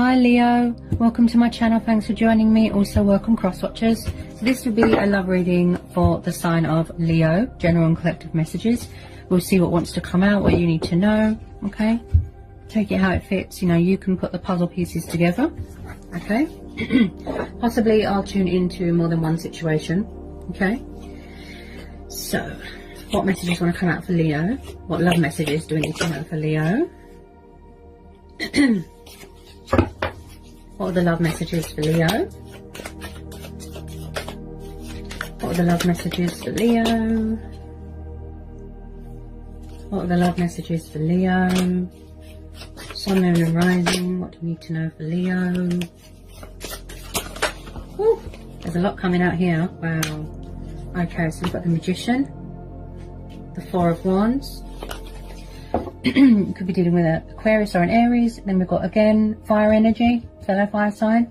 Hi Leo, welcome to my channel. Thanks for joining me. Also welcome cross watchers. So this will be a love reading for the sign of Leo, general and collective messages. We'll see what wants to come out, what you need to know. Okay, take it how it fits. You know, you can put the puzzle pieces together. Okay. Possibly I'll tune into more than one situation. Okay, so what messages want to come out for Leo? What love messages do we need to come out for Leo? What are the love messages for Leo? What are the love messages for Leo? What are the love messages for Leo? Sun, Moon and Rising. What do we need to know for Leo? Ooh, there's a lot coming out here. Wow. Okay, so we've got the Magician, the Four of Wands. You could be dealing with an Aquarius or an Aries. Then we've got, again, fire energy, fellow fire sign.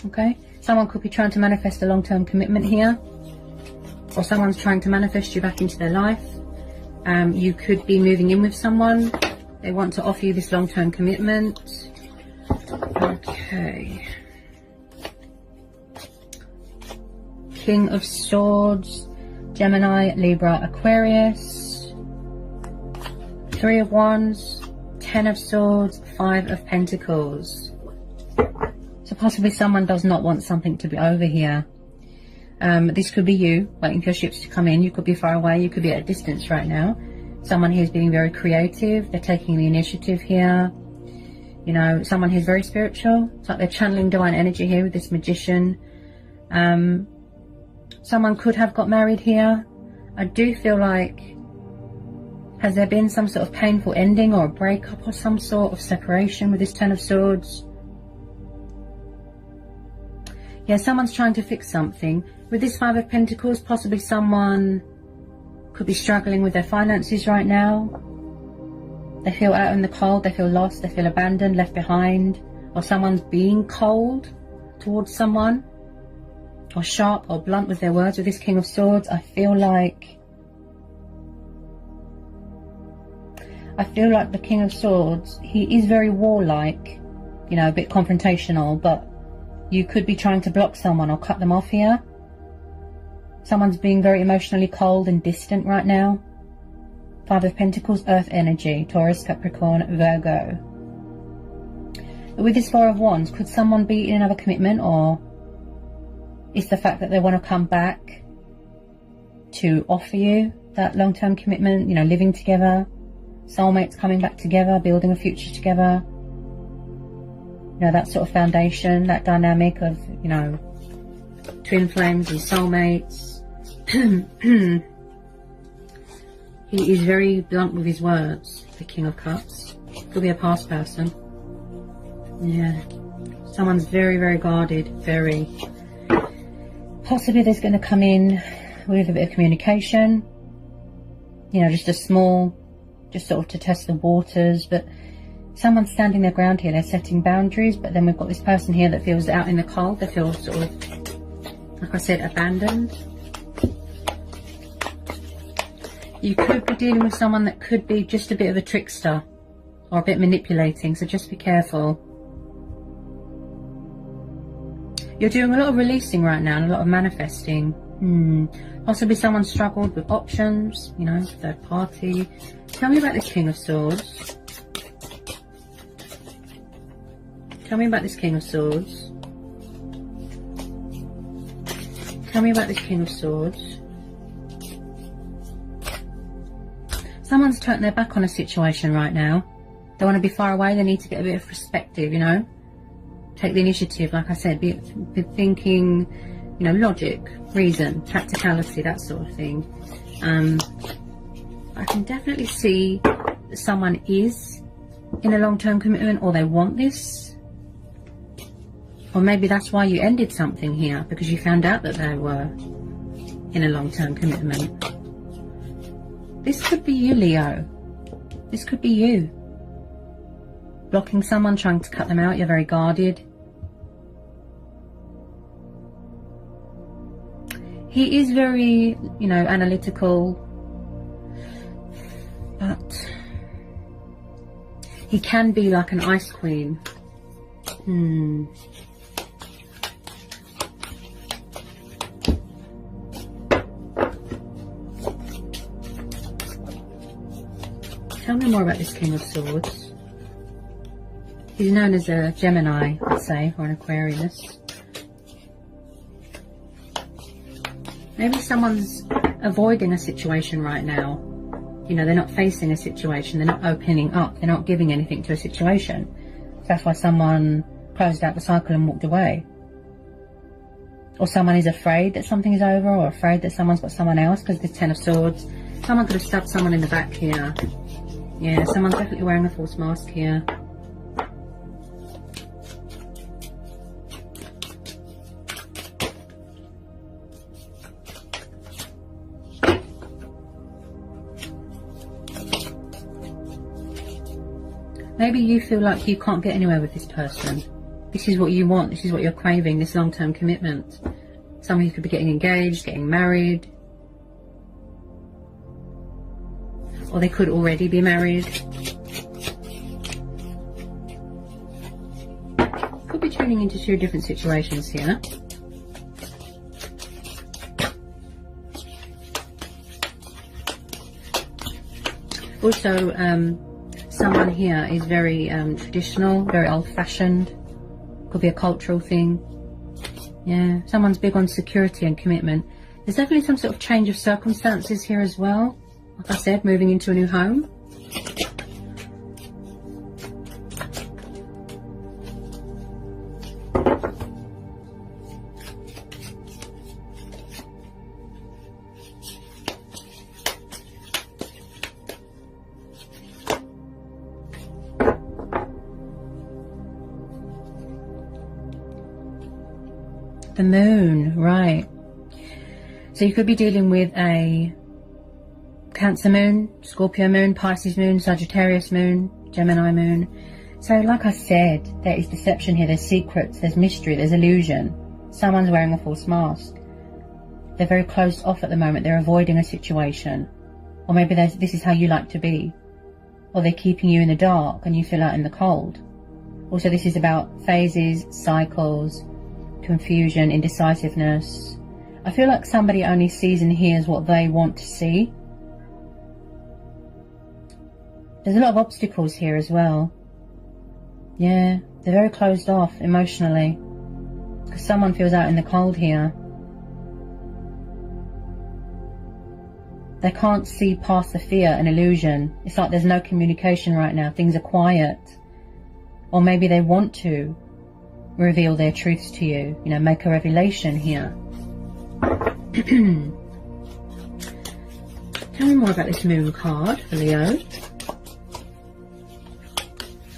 Okay, someone could be trying to manifest a long-term commitment here, or someone's trying to manifest you back into their life. You could be moving in with someone. They want to offer you this long-term commitment. Okay, King of Swords, Gemini, Libra, Aquarius. Three of Wands, Ten of Swords, Five of Pentacles. So possibly someone does not want something to be over here. This could be you waiting for your ships to come in. You could be far away. You could be at a distance right now. Someone who's being very creative. They're taking the initiative here. You know, someone who's very spiritual. It's like they're channeling divine energy here with this Magician. Someone could have got married here. I do feel like, has there been some sort of painful ending or a breakup or some sort of separation with this Ten of Swords? Yeah, someone's trying to fix something. With this Five of Pentacles, possibly someone could be struggling with their finances right now. They feel out in the cold, they feel lost, they feel abandoned, left behind. Or someone's being cold towards someone. Or sharp or blunt with their words. With this King of Swords, I feel like the King of Swords, he is very warlike, you know, a bit confrontational, but you could be trying to block someone or cut them off here. Someone's being very emotionally cold and distant right now. Five of Pentacles, Earth energy, Taurus, Capricorn, Virgo. But with this Four of Wands, could someone be in another commitment, or is the fact that they want to come back to offer you that long-term commitment, you know, living together? Soulmates coming back together, building a future together. You know, that sort of foundation, that dynamic of, you know, twin flames and soulmates. He is very blunt with his words, the King of Cups. Could be a past person. Yeah. Someone's very, very guarded, very. Possibly there's going to come in with a bit of communication. You know, just a small, just sort of to test the waters, but someone's standing their ground here. They're setting boundaries, but then we've got this person here that feels out in the cold. They feel sort of, like I said, abandoned. You could be dealing with someone that could be just a bit of a trickster or a bit manipulating, so just be careful. You're doing a lot of releasing right now and a lot of manifesting. Possibly someone struggled with options, you know, third party. Tell me about this King of Swords. Tell me about this King of Swords. Tell me about this King of Swords. Someone's turned their back on a situation right now. They want to be far away. They need to get a bit of perspective, you know. Take the initiative, like I said. Be thinking, you know, logic, reason, practicality, that sort of thing. I can definitely see that someone is in a long-term commitment, or they want this. Or maybe that's why you ended something here, because you found out that they were in a long-term commitment. This could be you, Leo. This could be you. Blocking someone, trying to cut them out. You're very guarded. He is very, you know, analytical, but he can be like an ice queen. Tell me more about this King of Swords. He's known as a Gemini, I'd say, or an Aquarius. Maybe someone's avoiding a situation right now. You know, they're not facing a situation, they're not opening up, they're not giving anything to a situation. So that's why someone closed out the cycle and walked away. Or someone is afraid that something is over, or afraid that someone's got someone else, because the Ten of Swords. Someone could have stabbed someone in the back here. Yeah, someone's definitely wearing a false mask here. Maybe you feel like you can't get anywhere with this person. This is what you want, this is what you're craving, this long-term commitment. Someone who could be getting engaged, getting married. Or they could already be married. Could be tuning into two different situations here. Also, someone here is very traditional, very old-fashioned. Could be a cultural thing. Yeah, someone's big on security and commitment. There's definitely some sort of change of circumstances here as well. Like I said, moving into a new home. The moon, right. So you could be dealing with a Cancer moon, Scorpio moon, Pisces moon, Sagittarius moon, Gemini moon. So like I said, there is deception here, there's secrets, there's mystery, there's illusion. Someone's wearing a false mask. They're very closed off at the moment, they're avoiding a situation. Or maybe this is how you like to be. Or they're keeping you in the dark and you feel out in the cold. Also, this is about phases, cycles, confusion, indecisiveness. I feel like somebody only sees and hears what they want to see. There's a lot of obstacles here as well. Yeah, they're very closed off emotionally. Because someone feels out in the cold here. They can't see past the fear and illusion. It's like there's no communication right now. Things are quiet. Or maybe they want to reveal their truths to you. You know, make a revelation here. Tell me more about this moon card for Leo.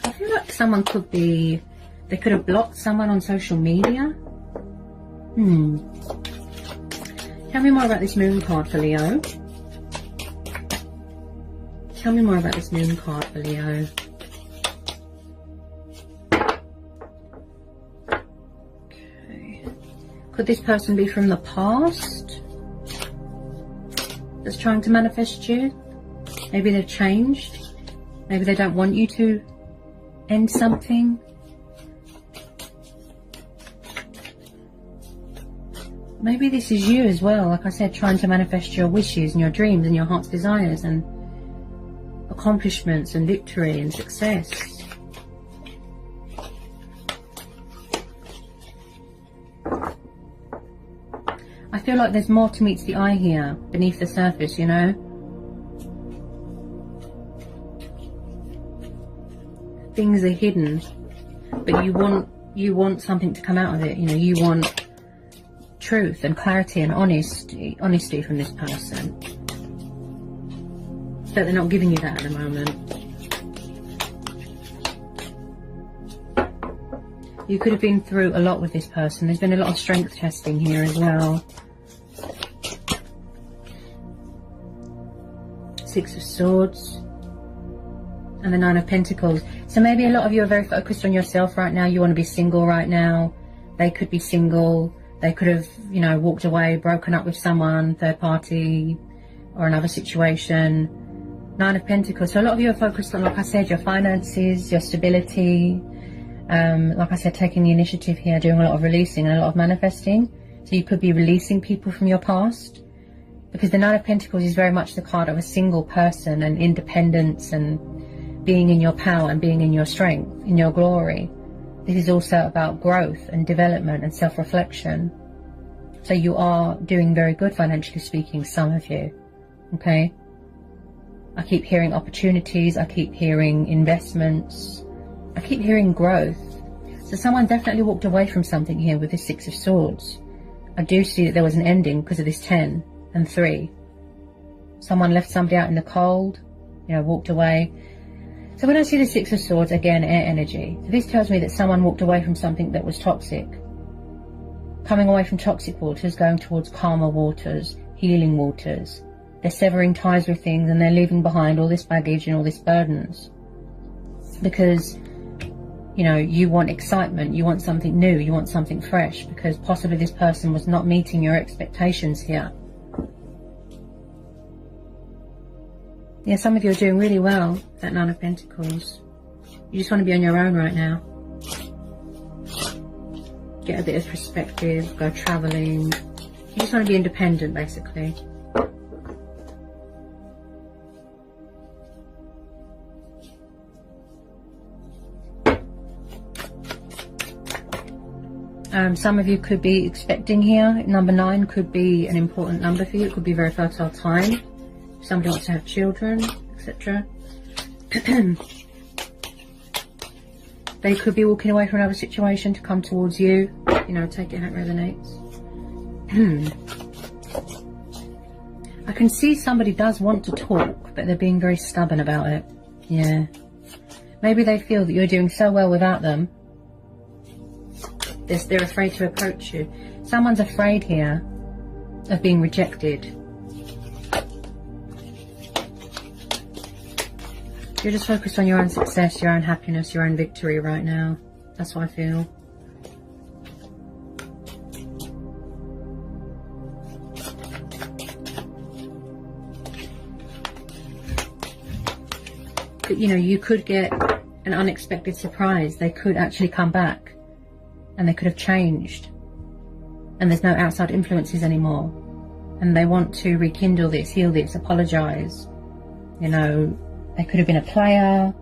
I feel like someone could be... They could have blocked someone on social media. Tell me more about this moon card for Leo. Tell me more about this moon card for Leo. Okay. Could this person be from the past that's trying to manifest you? Maybe they've changed. Maybe they don't want you to end something. Maybe this is you as well, like I said, trying to manifest your wishes and your dreams and your heart's desires and accomplishments and victory and success. I feel like there's more to meet the eye here, beneath the surface, you know. Things are hidden, but you want something to come out of it, you know, you want truth and clarity and honesty from this person. But they're not giving you that at the moment. You could have been through a lot with this person. There's been a lot of strength testing here as well. Six of Swords. And the Nine of Pentacles. So maybe a lot of you are very focused on yourself right now. You want to be single right now. They could be single. They could have, you know, walked away, broken up with someone, third party, or another situation. Nine of Pentacles. So a lot of you are focused on, like I said, your finances, your stability, Like I said, taking the initiative here, doing a lot of releasing and a lot of manifesting. So you could be releasing people from your past, because the Nine of Pentacles is very much the card of a single person and independence and being in your power and being in your strength, in your glory. This is also about growth and development and self-reflection. So you are doing very good financially speaking, some of you. Okay? I keep hearing opportunities, I keep hearing investments, I keep hearing growth. So someone definitely walked away from something here with this Six of Swords. I do see that there was an ending because of this 10 and 3. Someone left somebody out in the cold, you know, walked away. So when I see the Six of Swords, again, air energy. So this tells me that someone walked away from something that was toxic. Coming away from toxic waters, going towards calmer waters, healing waters. They're severing ties with things and they're leaving behind all this baggage and all this burdens. Because, you know, you want excitement, you want something new, you want something fresh, because possibly this person was not meeting your expectations here. Yeah, some of you are doing really well, that Nine of Pentacles. You just want to be on your own right now. Get a bit of perspective, go travelling. You just want to be independent, basically. Some of you could be expecting here. Number 9 could be an important number for you. It could be a very fertile time. Somebody wants to have children, etc. They could be walking away from another situation to come towards you. You know, take it how it resonates. I can see somebody does want to talk, but they're being very stubborn about it. Yeah. Maybe they feel that you're doing so well without them. They're afraid to approach you. Someone's afraid here of being rejected. You're just focused on your own success, your own happiness, your own victory right now. That's what I feel. But, you know, you could get an unexpected surprise. They could actually come back. And they could have changed. And there's no outside influences anymore. And they want to rekindle this, heal this, apologise. You know, they could have been a player.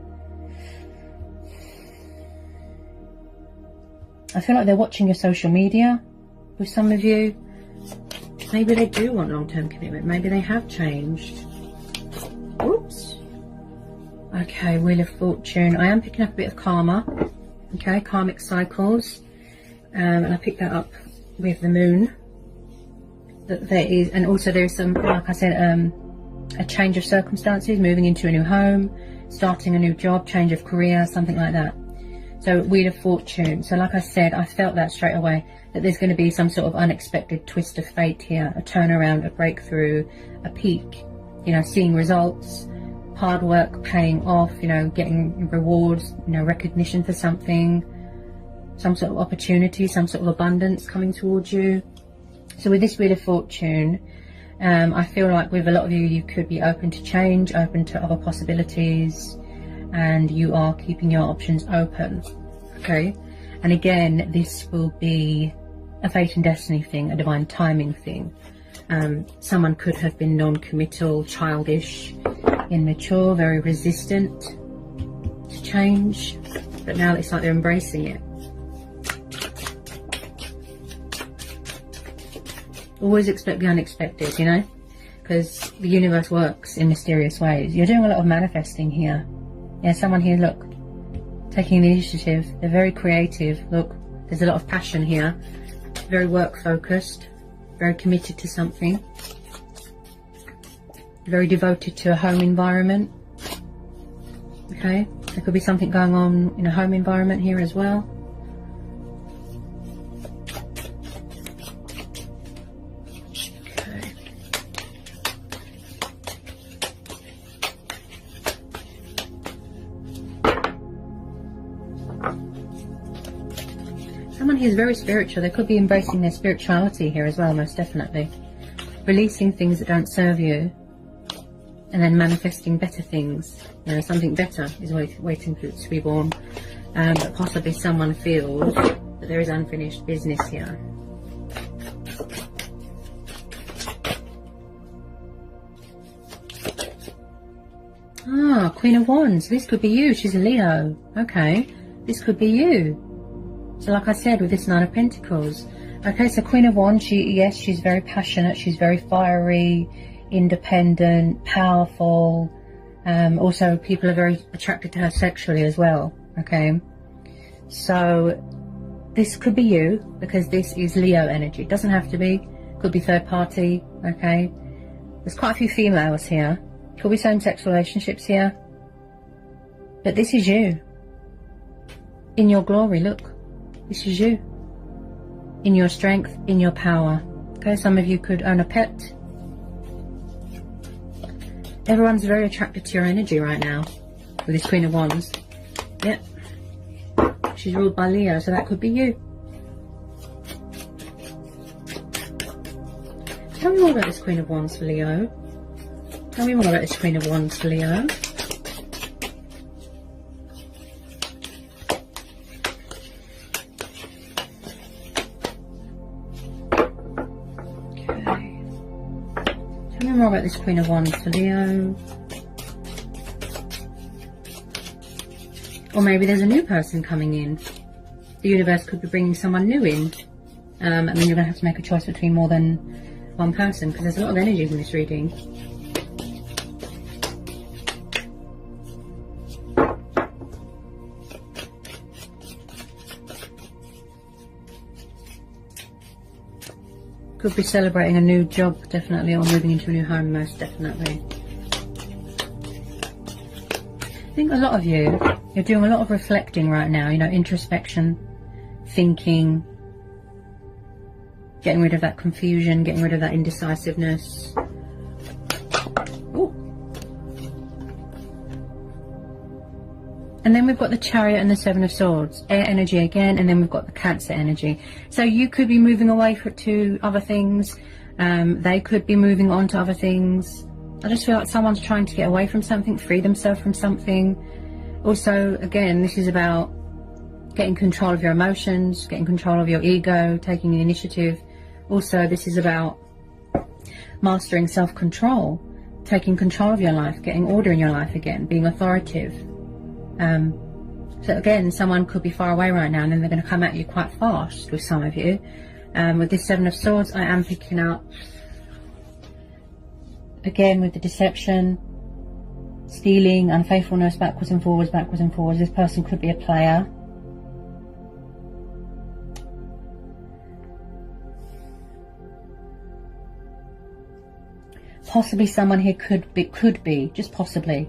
I feel like they're watching your social media with some of you. Maybe they do want long-term commitment. Maybe they have changed. Oops. Okay, Wheel of Fortune. I am picking up a bit of karma. Okay, karmic cycles. And I picked that up with the moon. That there is, and also there is some, like I said, a change of circumstances, moving into a new home, starting a new job, change of career, something like that. So Wheel of Fortune. So like I said, I felt that straight away, that there's going to be some sort of unexpected twist of fate here, a turnaround, a breakthrough, a peak, you know, seeing results, hard work paying off, you know, getting rewards, you know, recognition for something, some sort of opportunity, some sort of abundance coming towards you. So with this Wheel of Fortune, I feel like with a lot of you, you could be open to change, open to other possibilities, and you are keeping your options open. Okay, and again, this will be a fate and destiny thing, a divine timing thing. Someone could have been non-committal, childish, immature, very resistant to change, but now it's like they're embracing it. Always expect the unexpected, you know, because the universe works in mysterious ways. You're doing a lot of manifesting here. Yeah, someone here, look, taking the initiative. They're very creative. Look, there's a lot of passion here. Very work focused, very committed to something, very devoted to a home environment. Okay, there could be something going on in a home environment here as well. Someone who's very spiritual, they could be embracing their spirituality here as well, most definitely. Releasing things that don't serve you, and then manifesting better things. You know, something better is waiting for it to be born. But possibly someone feels that there is unfinished business here. Ah, Queen of Wands. This could be you. She's a Leo. Okay. This could be you. So like I said, with this Nine of Pentacles. Okay, so Queen of Wands, she's very passionate. She's very fiery, independent, powerful. Also, people are very attracted to her sexually as well. Okay. So this could be you, because this is Leo energy. It doesn't have to be. Could be third party. Okay. There's quite a few females here. Could be same-sex relationships here. But this is you. In your glory, look. This is you. In your strength, in your power. Okay, some of you could own a pet. Everyone's very attracted to your energy right now. With this Queen of Wands. Yep. She's ruled by Leo, so that could be you. Tell me more about this Queen of Wands for Leo. Tell me more about this Queen of Wands for Leo. Okay. Tell me more about this Queen of Wands for Leo. Or maybe there's a new person coming in. The universe could be bringing someone new in. And then you're going to have to make a choice between more than one person, because there's a lot of energies in this reading. Could be celebrating a new job, definitely, or moving into a new home, most definitely. I think a lot of you, you're doing a lot of reflecting right now, you know, introspection, thinking, getting rid of that confusion, getting rid of that indecisiveness. Ooh. And then we've got the Chariot and the Seven of Swords, air energy again, and then we've got the Cancer energy. So you could be moving away to other things. They could be moving on to other things. I just feel like someone's trying to get away from something, free themselves from something. Also, again, this is about getting control of your emotions, getting control of your ego, taking the initiative. Also, this is about mastering self-control, taking control of your life, getting order in your life again, being authoritative. So again, someone could be far away right now, and then they're going to come at you quite fast with some of you. With this Seven of Swords, I am picking up, again, with the deception, stealing, unfaithfulness, backwards and forwards, backwards and forwards. This person could be a player. Possibly someone here could be, just possibly,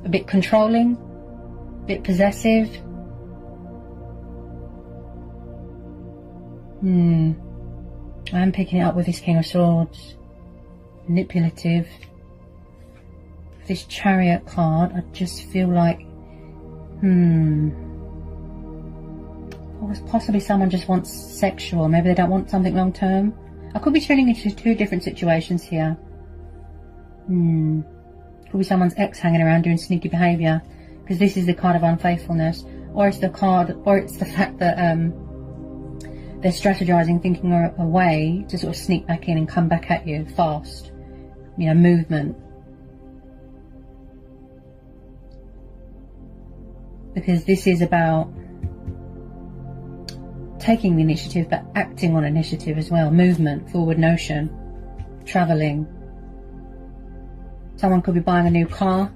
a bit controlling, a bit possessive. I'm picking it up with this King of Swords. Manipulative. This Chariot card, I just feel like, possibly someone just wants sexual. Maybe they don't want something long term. I could be turning into two different situations here. Could be someone's ex hanging around doing sneaky behaviour, because this is the card of unfaithfulness, or it's the card, or it's the fact that they're strategizing, thinking a way to sort of sneak back in and come back at you fast. You know, movement. Because this is about taking the initiative, but acting on initiative as well. Movement, forward motion, travelling. Someone could be buying a new car.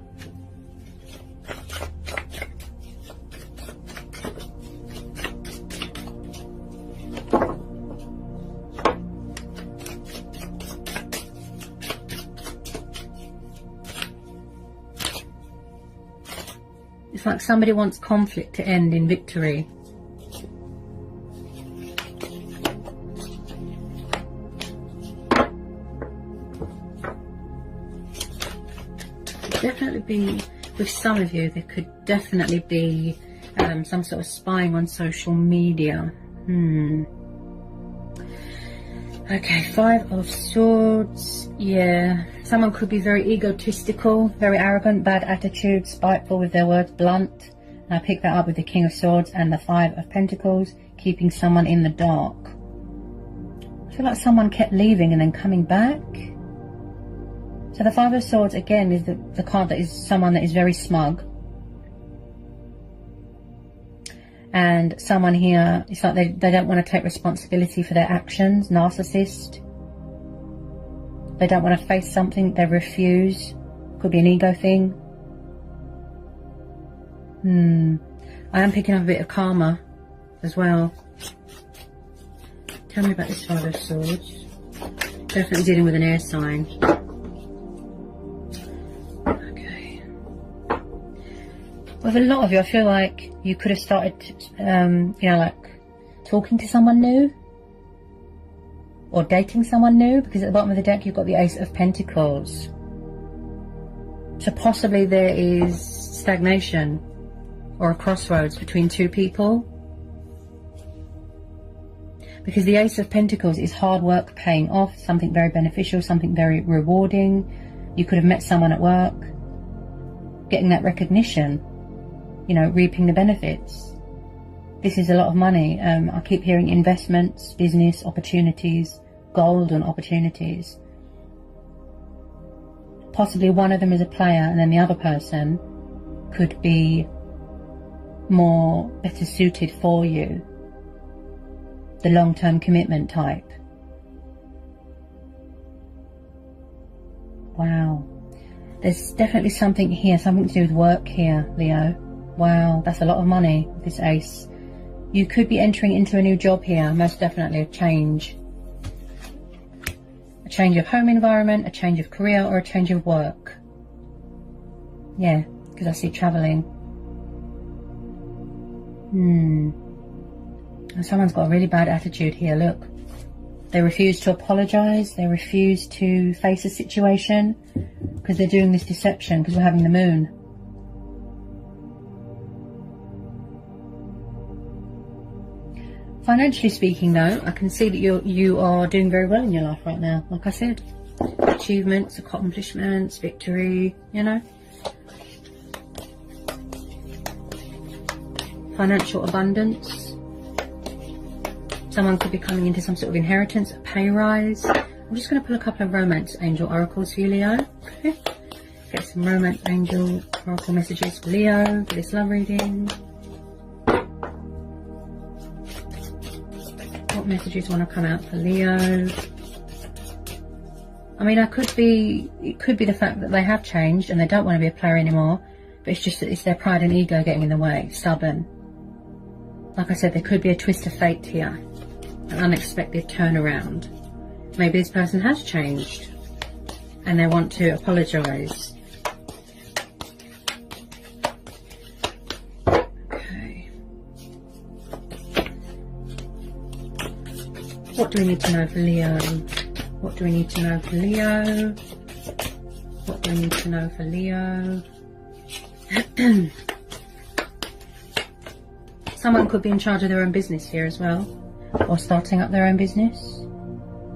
It's like somebody wants conflict to end in victory. Definitely be, with some of you, there could definitely be some sort of spying on social media. Okay, Five of Swords. Yeah, someone could be very egotistical, very arrogant, bad attitude, spiteful with their words, blunt, I picked that up with the King of Swords and the Five of Pentacles, keeping someone in the dark. I feel like someone kept leaving and then coming back. So the Five of Swords, again, is the card that is someone that is very smug. And someone here, it's like they don't want to take responsibility for their actions. Narcissist. They don't want to face something. They refuse. Could be an ego thing. I am picking up a bit of karma as well. Tell me about this Five of Swords. Definitely dealing with an air sign. Okay. With a lot of you, I feel like you could have started, you know, like talking to someone new. Or dating someone new. Because at the bottom of the deck, you've got the Ace of Pentacles. So possibly there is stagnation or a crossroads between two people. Because the Ace of Pentacles is hard work paying off, something very beneficial, something very rewarding. You could have met someone at work, getting that recognition, you know, reaping the benefits. This is a lot of money. I keep hearing investments, business opportunities, golden opportunities. Possibly one of them is a player and then the other person could be better suited for you. The long-term commitment type. Wow. There's definitely something here, something to do with work here, Leo. Wow, that's a lot of money, this Ace. You could be entering into a new job here, most definitely a change. A change of home environment, a change of career, or a change of work. Yeah, because I see travelling. And someone's got a really bad attitude here, look. They refuse to apologise, they refuse to face a situation because they're doing this deception because we're having the moon. Financially speaking though, I can see that you are doing very well in your life right now. Like I said, achievements, accomplishments, victory, you know. Financial abundance. Someone could be coming into some sort of inheritance, a pay rise. I'm just going to pull a couple of romance angel oracles for you, Leo. Okay. Get some romance angel oracle messages for Leo for this love reading. What messages want to come out for Leo? I mean, it could be the fact that they have changed and they don't want to be a player anymore, but it's just that it's their pride and ego getting in the way, stubborn. Like I said, there could be a twist of fate here, an unexpected turnaround. Maybe this person has changed and they want to apologise. Okay. What do we need to know for Leo? What do we need to know for Leo? What do we need to know for Leo? Someone could be in charge of their own business here as well, or starting up their own business,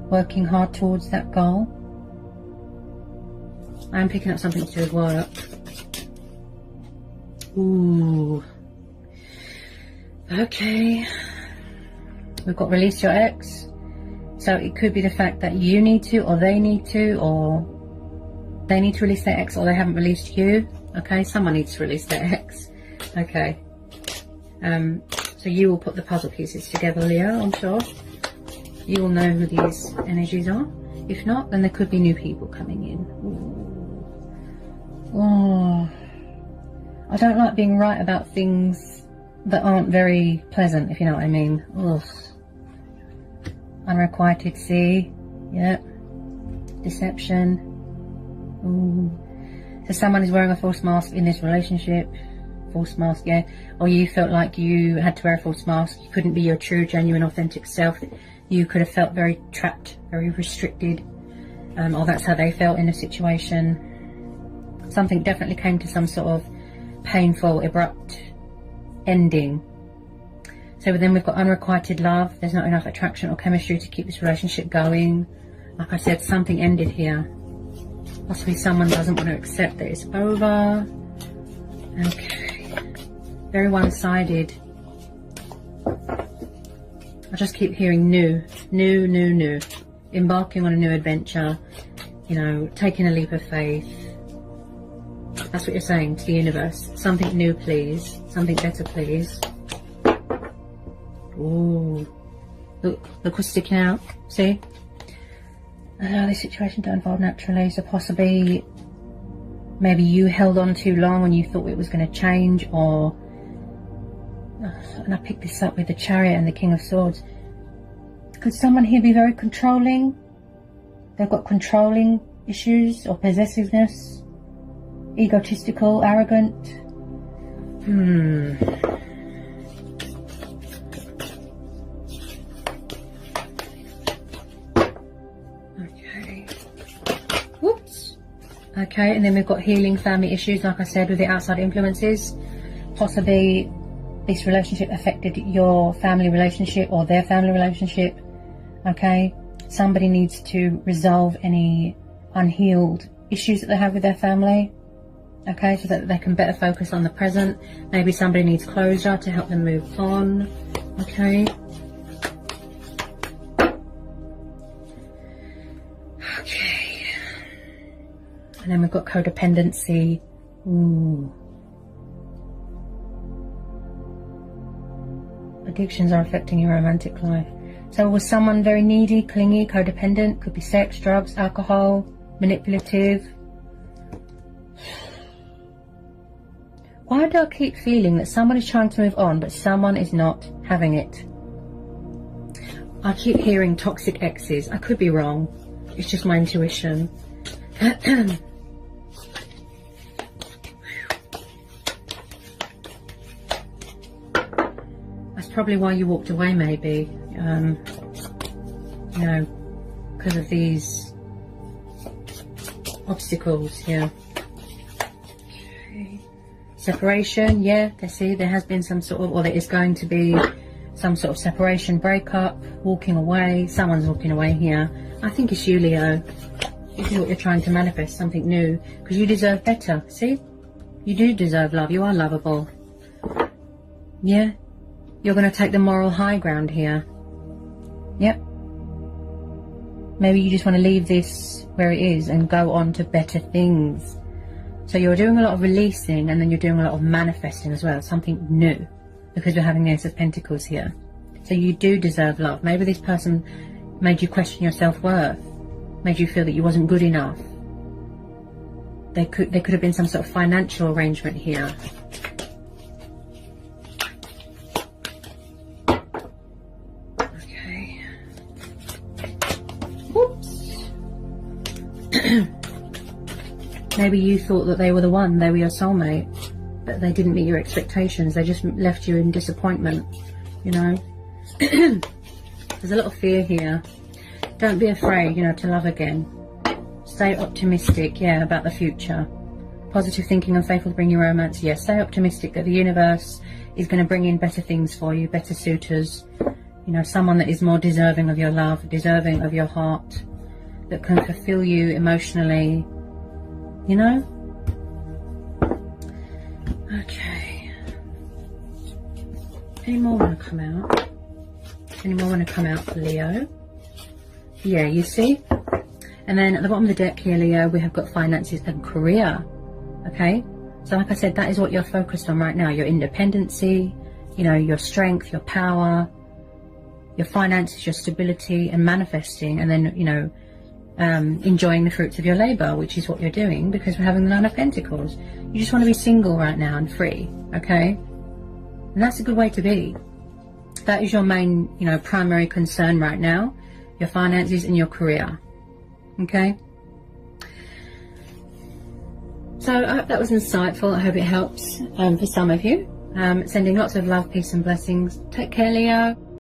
working hard towards that goal. I am picking up something to do with work. Ooh. Okay. We've got release your ex. So it could be the fact that you need to, or they need to, or they need to release their ex, or they haven't released you. Okay, someone needs to release their ex. Okay. So you will put the puzzle pieces together, Leo, I'm sure. You will know who these energies are. If not, then there could be new people coming in. Ooh. Oh. I don't like being right about things that aren't very pleasant, if you know what I mean. Ugh. Unrequited sea. Yep. Deception. Ooh. So someone is wearing a false mask in this relationship. False mask, yeah. Or you felt like you had to wear a false mask. You couldn't be your true, genuine, authentic self. You could have felt very trapped, very restricted. Or that's how they felt in a situation. Something definitely came to some sort of painful, abrupt ending. So then we've got unrequited love. There's not enough attraction or chemistry to keep this relationship going. Like I said, something ended here. Possibly someone doesn't want to accept that it's over. Okay. Very one-sided. I just keep hearing new. Embarking on a new adventure, you know, taking a leap of faith. That's what you're saying to the universe. Something new, please. Something better, please. Ooh. Look what's sticking out. See? Allow this situation to unfold naturally. So possibly, maybe you held on too long and you thought it was going to change, or... And I picked this up with the Chariot and the King of Swords. Could someone here be very controlling? They've got controlling issues or possessiveness. Egotistical, arrogant. Okay. Whoops. Okay, and then we've got healing family issues, like I said, with the outside influences. Possibly this relationship affected your family relationship or their family relationship. Okay, somebody needs to resolve any unhealed issues that they have with their family. Okay, so that they can better focus on the present. Maybe somebody needs closure to help them move on. Okay. Okay. And then we've got codependency. Ooh. Addictions are affecting your romantic life. So was someone very needy, clingy, codependent? Could be sex, drugs, alcohol, manipulative. Why do I keep feeling that someone is trying to move on, but someone is not having it? I keep hearing toxic exes. I could be wrong. It's just my intuition. That's probably why you walked away, maybe. You know, because of these obstacles. Yeah. Okay. Separation. Yeah, they see there has been some sort of, or there is going to be some sort of separation, breakup, walking away. Someone's walking away here. I think it's you, Leo. This is what you're trying to manifest, something new, because you deserve better. See, you do deserve love. You are lovable. Yeah, you're going to take the moral high ground here. Yep. Maybe you just want to leave this where it is and go on to better things. So you're doing a lot of releasing, and then you're doing a lot of manifesting as well, something new, because we're having the Ace of Pentacles here. So you do deserve love. Maybe this person made you question your self-worth, made you feel that you wasn't good enough. There could have been some sort of financial arrangement here. Okay. Whoops. Maybe you thought that they were the one, they were your soulmate, but they didn't meet your expectations. They just left you in disappointment, you know. There's a lot of fear here. Don't be afraid, you know, to love again. Stay optimistic, yeah, about the future. Positive thinking and faith will bring you romance. Yes, stay optimistic that the universe is going to bring in better things for you, better suitors. You know, someone that is more deserving of your love, deserving of your heart, that can fulfill you emotionally, you know? Okay. Any more want to come out? Any more want to come out for Leo? Yeah, you see? And then at the bottom of the deck here, Leo, we have got finances and career. Okay? So like I said, that is what you're focused on right now. Your independency, you know, your strength, your power, your finances, your stability, and manifesting. And then, you know, enjoying the fruits of your labour, which is what you're doing, because we're having the Nine of Pentacles. You just want to be single right now and free. Okay? And that's a good way to be. That is your main, you know, primary concern right now. Your finances and your career. Okay? So I hope that was insightful. I hope it helps for some of you. Sending lots of love, peace and blessings. Take care, Leo.